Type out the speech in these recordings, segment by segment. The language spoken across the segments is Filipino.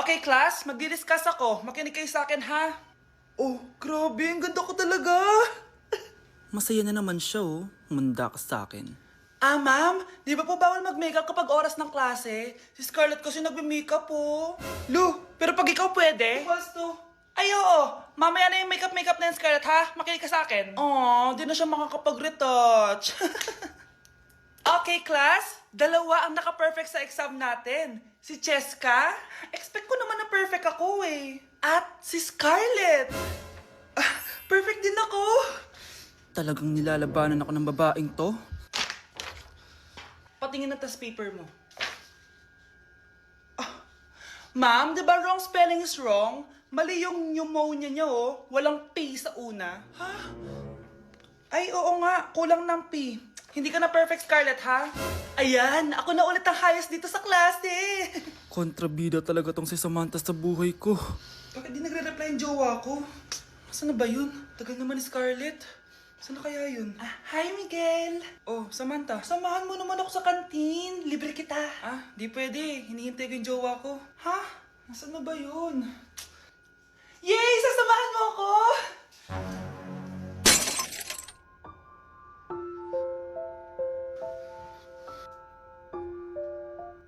Okay, class, magdi-discuss ako. Makinig kayo sa akin, ha? Oh, grabe, ang ganda ko talaga. Masaya na naman siya, oh. Manda ka sa akin. Ah, ma'am, di ba po bawal mag-makeup kapag oras ng klase? Si Scarlett kasi nagme-makeup po. Lu, pero pag ikaw pwede? Basto. Ay, oo. Mamaya na yung makeup na yung Scarlett, ha? Makinig ka sa akin. Aw, di na siya makakapag-retouch. Okay, class. Dalawa ang naka-perfect sa exam natin. Si Cheska. Expect ko naman na perfect ako eh. At si Scarlett. Perfect din ako. Talagang nilalabanan ako ng babaeng to? Patingin na tas paper mo. Ma'am, di ba wrong spelling is wrong? Mali yung pneumonia niya, oh. Walang P sa una. Ha? Ay, oo nga. Kulang ng P. Hindi ka na perfect, Scarlett, ha? Ayan, ako na ulit ang highest dito sa klase. Kontrabida talaga tong si Samantha sa buhay ko. Bakit di nagre-reply yung jowa ko? Saan na ba yun? Tagal naman ni Scarlett. Saan na kaya yun? Hi, Miguel! Oh, Samantha, samahan mo naman ako sa kantin. Libre kita. Di pwede. Hinihintay ko yung jowa ko. Ha? Nasaan na ba yun? Yay! Sasamahan mo ako!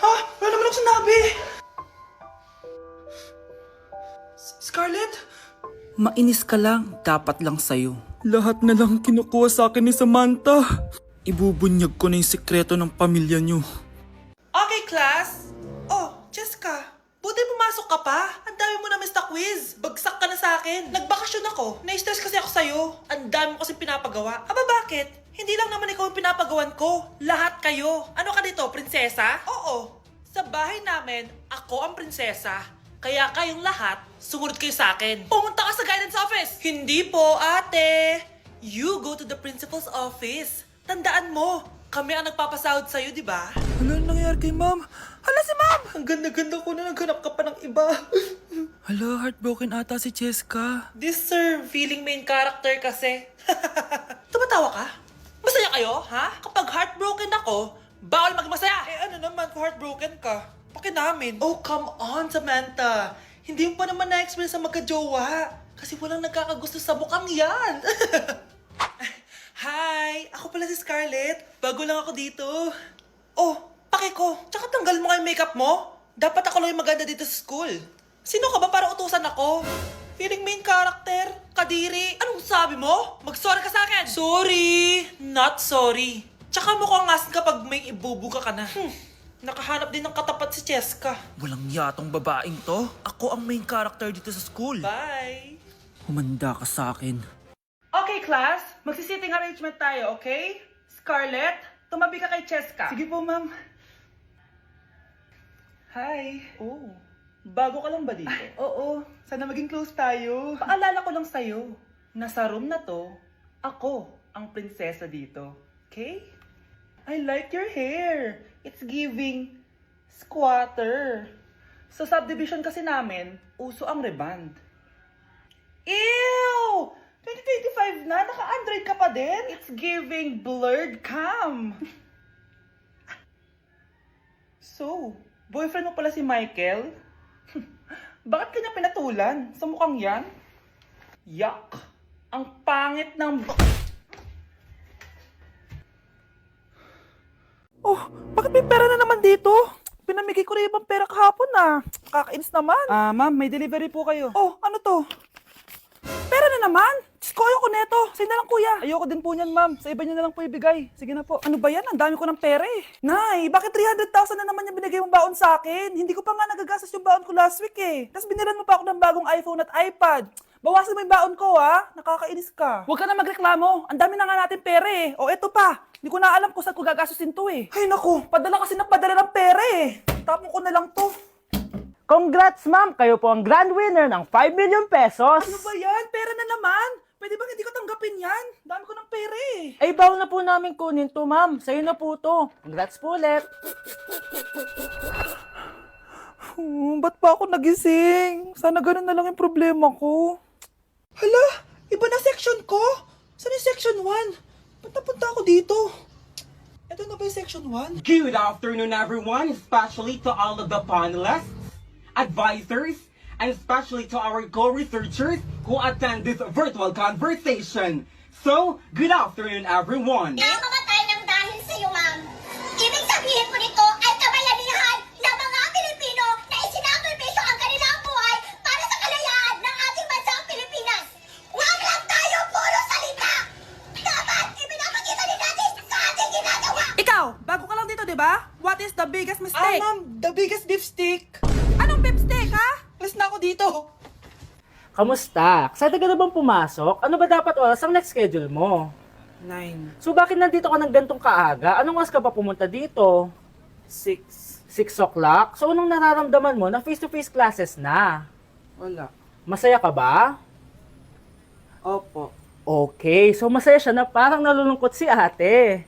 Ha? Wala naman ako sinabi! Scarlett? Mainis ka lang, dapat lang sa'yo. Lahat na lang kinukuha sa akin ni Samantha. Ibubunyag ko na yung sikreto ng pamilya niyo. Okay, class. Oh, Cheska. Buti pumasok ka pa. Ang dami mo na miss na quiz. Bagsak ka na sa akin. Nagbakasyon ako. Na-stress kasi ako sa'yo. Ang dami mo kasi pinapagawa. Aba, bakit? Hindi lang naman ikaw ang pinapagawan ko. Lahat kayo. Ano ka dito, prinsesa? Oo. Sa bahay namin, ako ang prinsesa. Kaya kayong lahat, sumunod kayo sa akin. Pumunta ka sa guidance office. Hindi po, ate. You go to the principal's office. Tandaan mo, kami ang nagpapasahod sa'yo, di ba? Ano nangyari kay ma'am? Hala si ma'am! Ang ganda-ganda ko na naghanap ka pa ng iba. Hala, heartbroken ata si Cheska. This sir, feeling main character kasi. Tumatawa ka? Masaya kayo, ha? Kapag heartbroken ako, bawal maging masaya. Eh ano naman kung heartbroken ka? Pakinamin. Oh, come on, Samantha. Hindi mo pa naman na-experience sa magka-jowa. Kasi walang nagkakagusto sa mukhang yan. Hi! Ako pala si Scarlett. Bago lang ako dito. Oh, pake ko. Tsaka tanggal mo nga yung makeup mo. Dapat ako lang yung maganda dito sa school. Sino ka ba para utusan ako? Feeling main character? Kadiri? Anong sabi mo? Mag-sorry ka sa akin! Sorry! Not sorry. Tsaka mukhang asin kapag may ibubuga ka na. Nakahanap din ng katapat si Cheska. Walang yatong babaeng to. Ako ang main character dito sa school. Bye! Humanda ka sa akin. Okay, class. Magsi-sitting arrangement tayo, okay? Scarlett, tumabi ka kay Cheska. Sige po, ma'am. Hi. Oh, bago ka lang ba dito? Oo, sana maging close tayo. Paalala ko lang sa'yo, nasa room na to, ako ang prinsesa dito. Okay? I like your hair. It's giving squatter. Sa subdivision kasi namin, uso ang reband. Ew! 2025 na, naka-Android ka pa din? It's giving blurred cam. So, boyfriend mo pala si Michael? Bakit kanya pinatulan? Sa mukhang yan? Yuck! Ang pangit ng... Oh, bakit may pera na naman dito? Pinamigay ko na ibang pera kahapon na. Kakainis naman. Ma'am, may delivery po kayo. Oh, ano to? Pera na naman? Diyos ko, ayoko neto. Sa'yo na lang, kuya. Ayoko din po niyan, ma'am. Sa iba niyo na lang po ibigay. Sige na po. Ano ba yan? Ang dami ko ng pera eh. Nay, bakit 300,000 na naman yung binigay mong baon sa akin? Hindi ko pa nga nagagastos yung baon ko last week eh. Tapos binilan mo pa ako ng bagong iPhone at iPad. Bawasan mo yung baon ko ha. Nakakainis ka. Huwag ka na magreklamo. Ang dami na nga natin pera eh. O eto pa. Hindi ko na alam kung saan ko gagastusin to eh. Ay naku, padala kasi ng padala ng pera eh. Tapon ko na lang to. Congrats, ma'am! Kayo po ang grand winner ng 5 million pesos. Ano ba yan? Pera na naman. Pwede ba hindi ko tanggapin yan? Dami ko ng pera eh. Ay, bawal na po namin kunin to, ma'am. Sa'yo na po to. Congrats po ulit. Ba't pa ako nagising? Sana ganun na lang yung problema ko. Hala, iba na section ko. Saan yung section 1? Ba't napunta ako dito? Ito na ba yung section 1? Good afternoon, everyone, especially to all of the panelists. advisors, and especially to our co-researchers who attend this virtual conversation. So, good afternoon, everyone. Namamatay ng dahil sa iyo, ma'am. Ibig sabihin po nito ay kabayanihan ng mga Pilipino na isinakripisyo ang kanilang buhay para sa kalayaan ng ating bansang Pilipinas. Huwag lang tayo puro salita! Dapat ipinapakita din natin sa ating ginagawa! Ikaw, bago ka lang dito, di ba? What is the biggest mistake? Ma'am, the biggest beef stick. Anong beef steak, ha? Alis na ako dito. Kamusta? Excited ka na bang pumasok? Ano ba dapat oras ang next schedule mo? 9, So bakit nandito ka ng gantong kaaga? Anong oras ka pa pumunta dito? 6, 6 o'clock? So anong nararamdaman mo na face-to-face classes na? wala. Masaya ka ba? Opo. Okay, so masaya siya na parang nalulungkot si ate.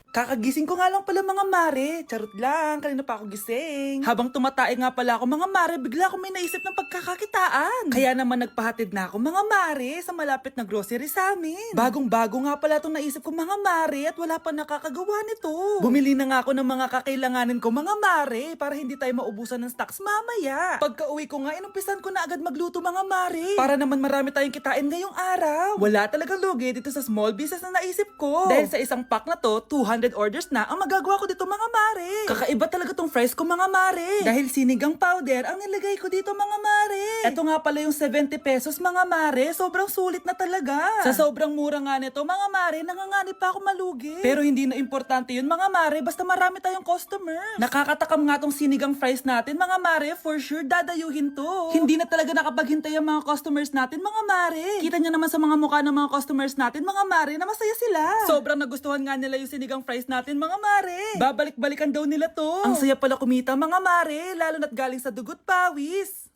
Kakagising ko nga lang pala mga mare. Charot lang, kanina pa ako gising. Habang tumatae nga pala ako mga mare, bigla ako may naisip ng pagkakakitaan. Kaya naman nagpahatid na ako mga mare sa malapit na grocery sa amin. Bagong-bago nga pala itong naisip ko mga mare at wala pa nakakagawa nito. Bumili na nga ako ng mga kakailanganin ko mga mare para hindi tayo maubusan ng stocks mamaya. Pagka uwi ko nga, inumpisan ko na agad magluto mga mare. Para naman marami tayong kitain ngayong araw. Wala talagang lugi dito sa small business na naisip ko. Dahil sa isang pack na to, 200 orders na ang magagawa ko dito mga mare. Kakaiba talaga tong fries ko mga mare. Dahil sinigang powder ang nilagay ko dito mga mare. Ito nga pala yung 70 pesos mga mare. Sobrang sulit na talaga. Sa sobrang mura nga nito mga mare, nanganganib pa ako malugi. Pero hindi na importante yun mga mare, basta marami tayong customers. Nakakatakam nga tong sinigang fries natin mga mare, for sure dadayuhin to. Hindi na talaga nakapaghintay ang mga customers natin mga mare. Kita niya naman sa mga mukha ng mga customers natin mga mare na masaya sila. Sobrang nagustuhan nga nila yung sinigang fries natin mga mare. Babalik-balikan daw nila to. Ang saya pala kumita mga mare, lalo na't galing sa dugot pawis.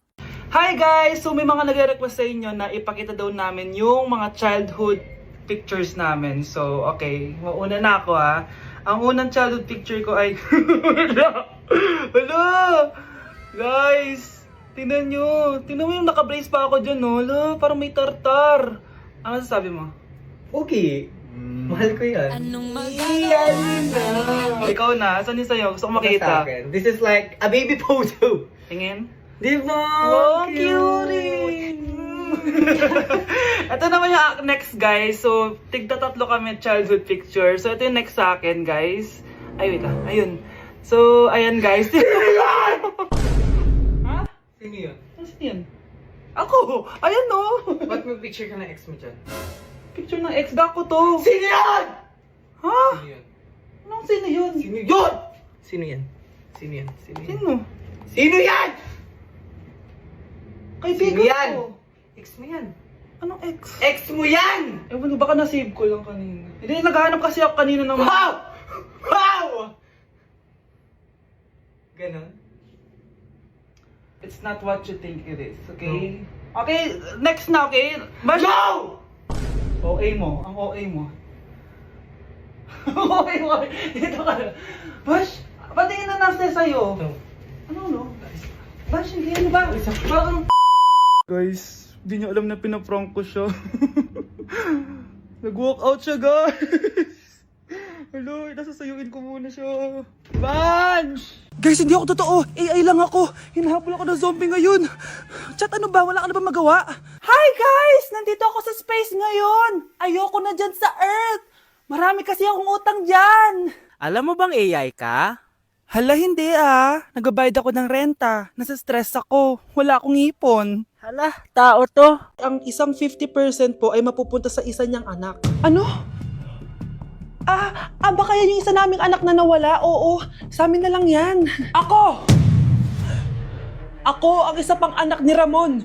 Hi guys! So may mga nagre-request sa inyo na ipakita daw namin yung mga childhood pictures namin. So okay, mauna na ako ha. Ang unang childhood picture ko ay... Hala! Guys! Tingnan nyo. Tingnan mo yung naka-brace pa ako dyan, no? Hala, parang may tartar. Ano sasabi mo? Okay. Mahal ko yan. Ikaw na, saan yung sa'yo? Gusto ko makita. This is like a baby photo. Tingin. Di ba? Oh, cute! Ito naman yung next guys. So, tigta-tatlo kami childhood picture. So, ito yung next sa akin guys. Ay, wait lang. Ayun. So, ayan guys. Ha? Sino yun? Ano yun? Ako! Ayan no! Ba't may picture ka ng ex mo dyan? Picture ng ex ko to. Sino yan? Ha? Sino yun? Anong sino yun? Sino yun? Sino yan? Sino yan? Sino yan? Sino? Sino yan? Kaibigan Sino yan? ko. Ex mo yan. Anong ex? Ex mo yan! Ewan ko, baka na-save ko lang kanina. Hindi, naghahanap kasi ako kanina ng... Wow! Wow! Ganon? It's not what you think it is, okay? Okay, next na, okay? Bash! No! OA mo, ang OA mo. OA mo, dito ka na. Bash, patingin na nasa sa'yo. No. Ano, no? Bash, hindi ano ba? Parang... Guys, di niyo alam na pinaprank ko siya. Nag-walk out siya, guys. Hello, nasasayuin ko muna siya. Bansh! Guys, hindi ako totoo. AI lang ako. Hinahabol ako ng zombie ngayon. Chat, ano ba? Wala ka na ba magawa? Hi guys! Nandito ako sa space ngayon. Ayoko na dyan sa Earth. Marami kasi akong utang dyan. Alam mo bang AI ka? Hala, hindi ah. Nagbabayad ako ng renta. Nasa-stress ako. Wala akong ipon. Hala, tao to. Ang isang 50% po ay mapupunta sa isa niyang anak. Ano? Baka yan yung isa naming anak na nawala? Oo, sa amin na lang yan. Ako! Ako ang isa pang anak ni Ramon.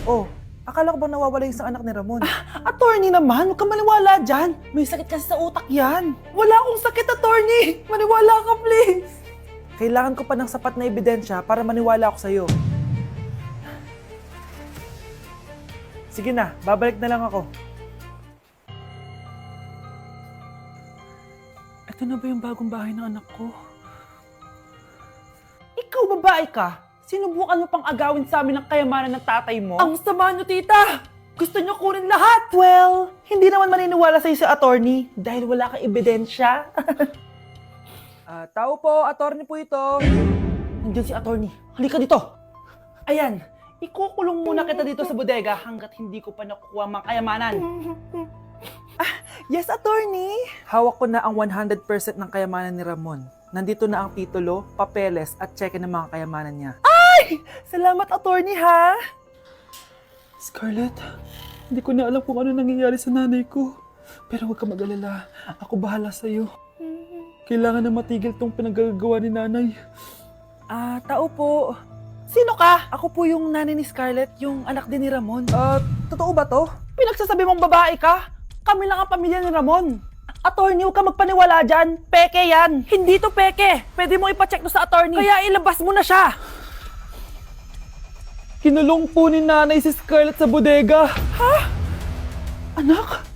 Oh, akala ko ba nawawala yung isang anak ni Ramon? Attorney naman, huwag ka maniwala dyan. May sakit kasi sa utak yan. Wala akong sakit, attorney. Maniwala ka, please. Kailangan ko pa ng sapat na ebidensya para maniwala ako sa'yo. Sige na, babalik na lang ako. Ito na ba yung bagong bahay ng anak ko? Ikaw, babae ka? Sinubukan mo pang agawin sa amin ang kayamanan ng tatay mo? Ang sama nyo, tita! Gusto nyo kunin lahat? Well, hindi naman maniniwala sa'yo si attorney dahil wala kang ebidensya. Tao po, attorney po ito. Nandiyan si attorney. Halika dito. Ayan, ikukulong muna kita dito sa bodega hanggat hindi ko pa nakukuha ang mga kayamanan. Yes, attorney. Hawak ko na ang 100% ng kayamanan ni Ramon. Nandito na ang titulo, papeles at cheque ng mga kayamanan niya. Ay! Salamat, attorney, ha? Scarlett, hindi ko na alam kung ano nangyayari sa nanay ko. Pero huwag ka mag-alala. Ako bahala sa'yo. Kailangan na matigil tong pinagagawa ni nanay. Tao po. Sino ka? Ako po yung nanay ni Scarlett, yung anak din ni Ramon. Totoo ba to? Pinagsasabi mong babae ka? Kami lang ang pamilya ni Ramon. Attorney, huwag ka magpaniwala dyan. Peke yan. Hindi to peke. Pwede mo ipacheck to sa attorney. Kaya ilabas mo na siya. Kinulong po ni nanay si Scarlett sa bodega. Ha? Anak?